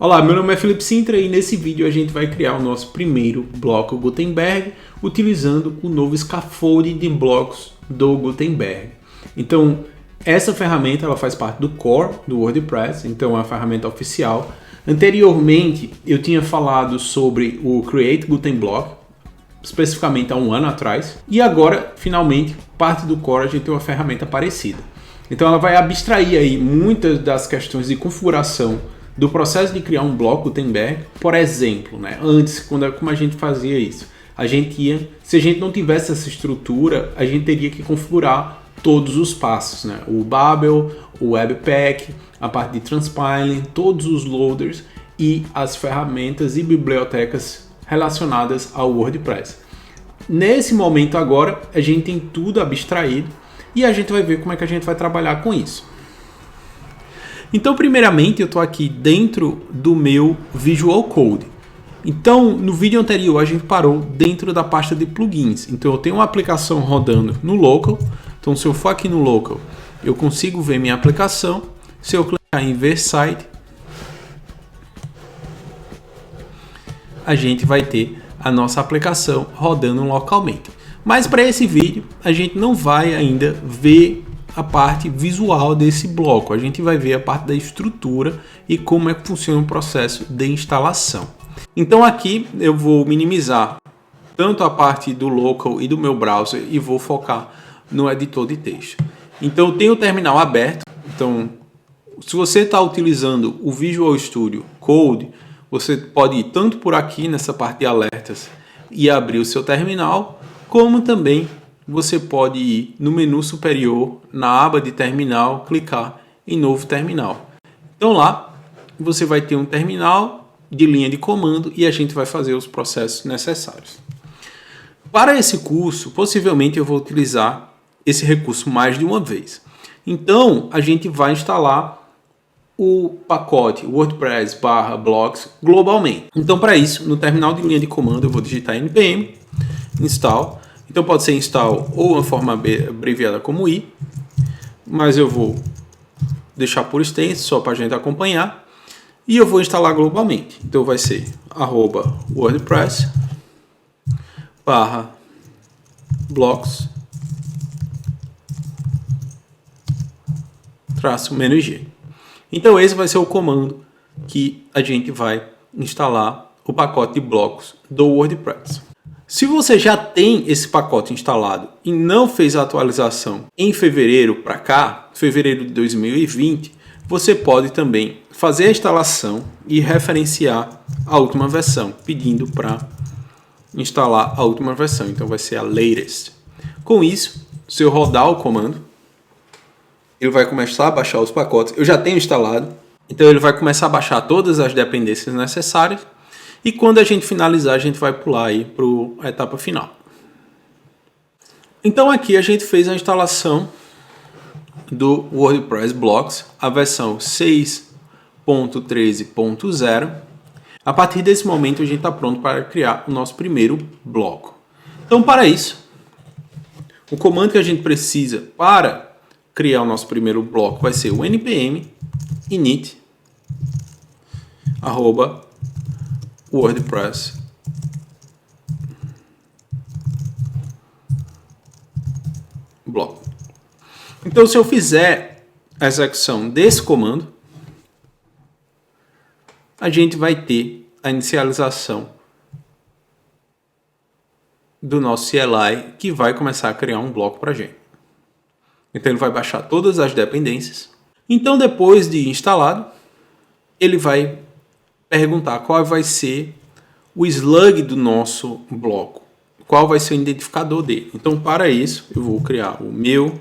Olá, meu nome é Felipe Sintra e nesse vídeo a gente vai criar o nosso primeiro bloco Gutenberg utilizando o novo scaffolding de blocos do Gutenberg. Então, essa ferramenta ela faz parte do core do WordPress, então é uma ferramenta oficial. Anteriormente, eu tinha falado sobre o Create Gutenblock, especificamente há um ano atrás, e agora, finalmente, parte do core a gente tem uma ferramenta parecida. Então, ela vai abstrair aí muitas das questões de configuração do processo de criar um bloco Gutenberg. Por exemplo, antes, como a gente fazia isso? Se a gente não tivesse essa estrutura, a gente teria que configurar todos os passos, o Babel, o Webpack, a parte de transpiling, todos os loaders e as ferramentas e bibliotecas relacionadas ao WordPress. Nesse momento agora, a gente tem tudo abstraído e a gente vai ver como é que a gente vai trabalhar com isso. Então, primeiramente, eu estou aqui dentro do meu Visual Code. Então, no vídeo anterior, a gente parou dentro da pasta de plugins. Então, eu tenho uma aplicação rodando no Local. Então, se eu for aqui no Local, eu consigo ver minha aplicação. Se eu clicar em Ver Site, a gente vai ter a nossa aplicação rodando localmente. Mas para esse vídeo, a gente não vai ainda ver a parte visual desse bloco. A gente vai ver a parte da estrutura e como é que funciona o processo de instalação. Então aqui eu vou minimizar tanto a parte do local e do meu browser e vou focar no editor de texto. Então eu tenho o terminal aberto. Então, se você está utilizando o Visual Studio Code, você pode ir tanto por aqui nessa parte de alertas e abrir o seu terminal, como também você pode ir no menu superior, na aba de terminal, clicar em novo terminal. Então lá você vai ter um terminal de linha de comando e a gente vai fazer os processos necessários. Para esse curso, possivelmente eu vou utilizar esse recurso mais de uma vez. Então a gente vai instalar o pacote WordPress /blocks globalmente. Então para isso, no terminal de linha de comando eu vou digitar npm install. Então pode ser install ou uma forma abreviada como i, mas eu vou deixar por extenso só para a gente acompanhar. E eu vou instalar globalmente. Então vai ser @wordpress /blocks -g. Então esse vai ser o comando que a gente vai instalar o pacote de blocos do WordPress. Se você já tem esse pacote instalado e não fez a atualização em fevereiro para cá, fevereiro de 2020, você pode também fazer a instalação e referenciar a última versão, pedindo para instalar a última versão. Então vai ser a latest. Com isso, se eu rodar o comando, ele vai começar a baixar os pacotes. Eu já tenho instalado, então ele vai começar a baixar todas as dependências necessárias. E quando a gente finalizar, a gente vai pular aí para a etapa final. Então aqui a gente fez a instalação do WordPress Blocks, a versão 6.13.0. A partir desse momento a gente está pronto para criar o nosso primeiro bloco. Então para isso, o comando que a gente precisa para criar o nosso primeiro bloco vai ser o npm init @wordpress bloco. Então, se eu fizer a execução desse comando, a gente vai ter a inicialização do nosso CLI que vai começar a criar um bloco para a gente. Então, ele vai baixar todas as dependências. Então, depois de instalado, ele vai perguntar qual vai ser o slug do nosso bloco, qual vai ser o identificador dele. Então, para isso, eu vou criar o meu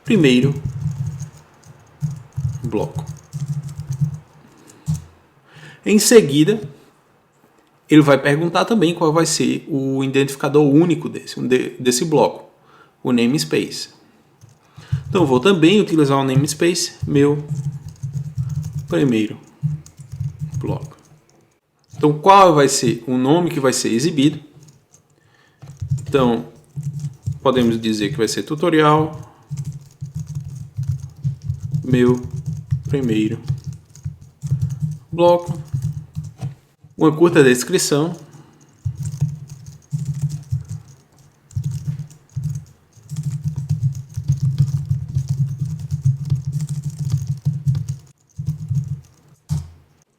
primeiro bloco. Em seguida, ele vai perguntar também qual vai ser o identificador único desse bloco, o namespace. Então, eu vou também utilizar o namespace, meu primeiro bloco. Então, qual vai ser o nome que vai ser exibido? Então, podemos dizer que vai ser tutorial meu primeiro bloco, uma curta descrição,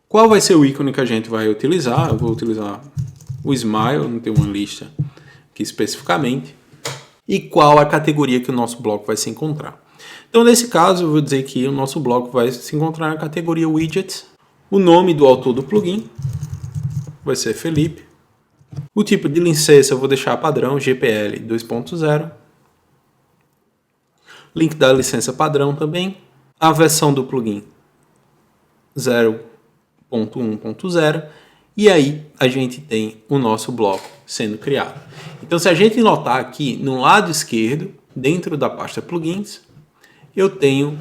qual vai ser o ícone que a gente vai utilizar. Eu vou utilizar o Smile, não tem uma lista aqui especificamente, e qual a categoria que o nosso bloco vai se encontrar. Então, nesse caso, eu vou dizer que o nosso bloco vai se encontrar na categoria Widgets. O nome do autor do plugin vai ser Felipe. O tipo de licença eu vou deixar padrão, GPL 2.0. Link da licença padrão também. A versão do plugin 0.1.0. E aí a gente tem o nosso bloco sendo criado. Então, se a gente notar aqui no lado esquerdo, dentro da pasta plugins, eu tenho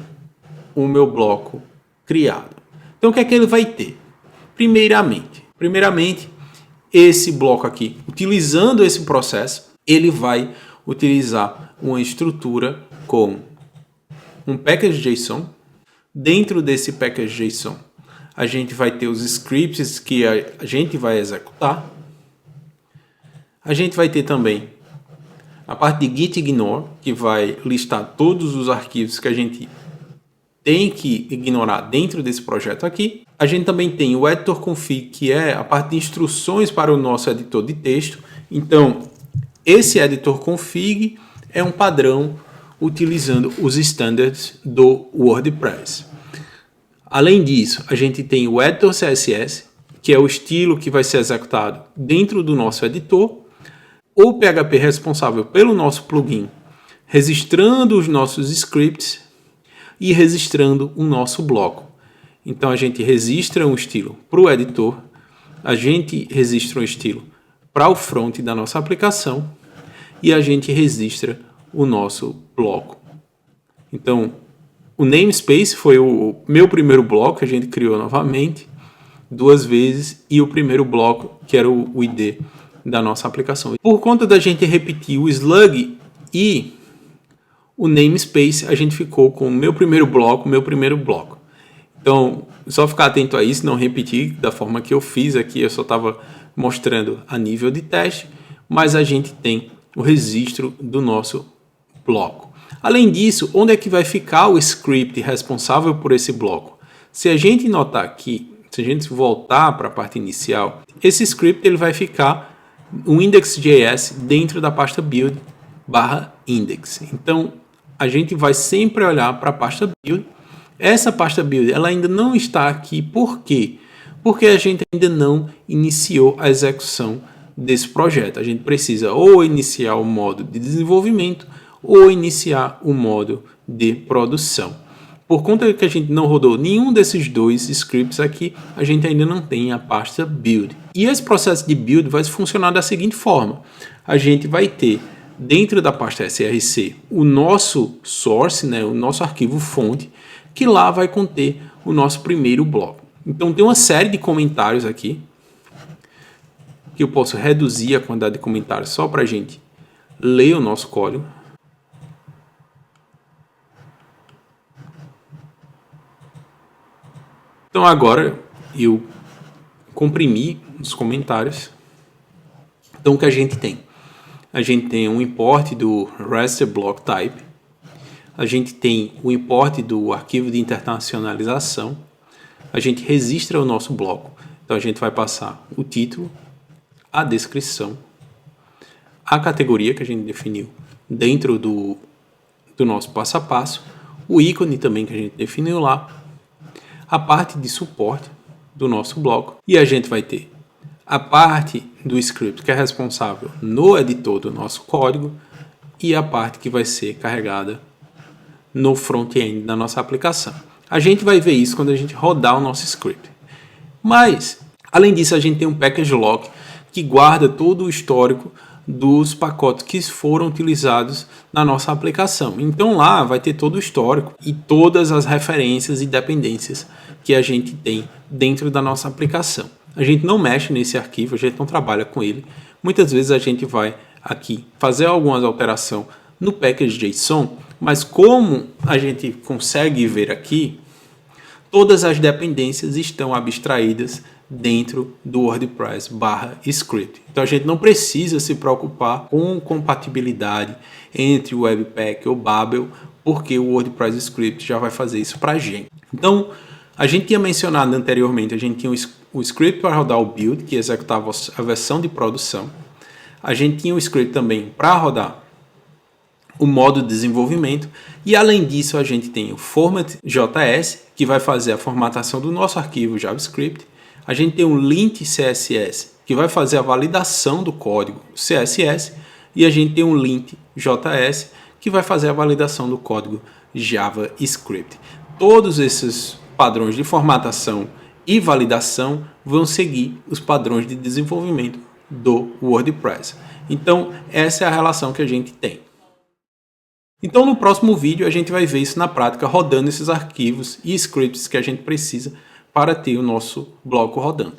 o meu bloco criado. Então, o que é que ele vai ter? Primeiramente, esse bloco aqui, utilizando esse processo, ele vai utilizar uma estrutura com um package.json. Dentro desse package.json, a gente vai ter os scripts que a gente vai executar. A gente vai ter também a parte de git ignore, que vai listar todos os arquivos que a gente tem que ignorar dentro desse projeto aqui. A gente também tem o editor config, que é a parte de instruções para o nosso editor de texto. Então, esse editor config é um padrão utilizando os standards do WordPress. Além disso, a gente tem o editor CSS, que é o estilo que vai ser executado dentro do nosso editor. O PHP responsável pelo nosso plugin, registrando os nossos scripts e registrando o nosso bloco. Então a gente registra um estilo para o editor, a gente registra um estilo para o front da nossa aplicação e a gente registra o nosso bloco. Então o namespace foi o meu primeiro bloco que a gente criou novamente 2 vezes, e o primeiro bloco que era o ID da nossa aplicação. Por conta da gente repetir o slug e o namespace, a gente ficou com o meu primeiro bloco. Então, só ficar atento a isso, não repetir da forma que eu fiz aqui, eu só estava mostrando a nível de teste, mas a gente tem o registro do nosso bloco. Além disso, onde é que vai ficar o script responsável por esse bloco? Se a gente notar aqui, se a gente voltar para a parte inicial, esse script ele vai ficar o index.js dentro da pasta build/index. Então, a gente vai sempre olhar para a pasta build. Essa pasta build ela ainda não está aqui. Por quê? Porque a gente ainda não iniciou a execução desse projeto. A gente precisa ou iniciar o modo de desenvolvimento ou iniciar o modo de produção. Por conta que a gente não rodou nenhum desses 2 scripts aqui, a gente ainda não tem a pasta build. E esse processo de build vai funcionar da seguinte forma. A gente vai ter dentro da pasta src o nosso source, né, o nosso arquivo fonte, que lá vai conter o nosso primeiro bloco. Então tem uma série de comentários aqui, que eu posso reduzir a quantidade de comentários só para a gente ler o nosso código. Então agora eu comprimi os comentários. Então o que a gente tem? A gente tem um import do raster block type. A gente tem o import do arquivo de internacionalização. A gente registra o nosso bloco. Então a gente vai passar o título, a descrição, a categoria que a gente definiu dentro do nosso passo a passo, o ícone também que a gente definiu lá, a parte de suporte do nosso bloco, e a gente vai ter a parte do script que é responsável no editor do nosso código e a parte que vai ser carregada no front-end da nossa aplicação. A gente vai ver isso quando a gente rodar o nosso script. Mas, além disso, a gente tem um package lock que guarda todo o histórico dos pacotes que foram utilizados na nossa aplicação. Então lá vai ter todo o histórico e todas as referências e dependências que a gente tem dentro da nossa aplicação. A gente não mexe nesse arquivo, a gente não trabalha com ele. Muitas vezes a gente vai aqui fazer algumas alterações no package.json, mas como a gente consegue ver aqui, todas as dependências estão abstraídas dentro do WordPress/script. Então a gente não precisa se preocupar com compatibilidade entre o Webpack ou Babel, porque o WordPress Script já vai fazer isso para a gente. Então, a gente tinha mencionado anteriormente, a gente tinha o script para rodar o build, que executava a versão de produção. A gente tinha o script também para rodar o modo de desenvolvimento, e além disso a gente tem o format.js, que vai fazer a formatação do nosso arquivo JavaScript. A gente tem o lint CSS, que vai fazer a validação do código CSS, e a gente tem o lint.js, que vai fazer a validação do código JavaScript. Todos esses padrões de formatação e validação vão seguir os padrões de desenvolvimento do WordPress. Então, essa é a relação que a gente tem. Então, no próximo vídeo, a gente vai ver isso na prática, rodando esses arquivos e scripts que a gente precisa para ter o nosso bloco rodando.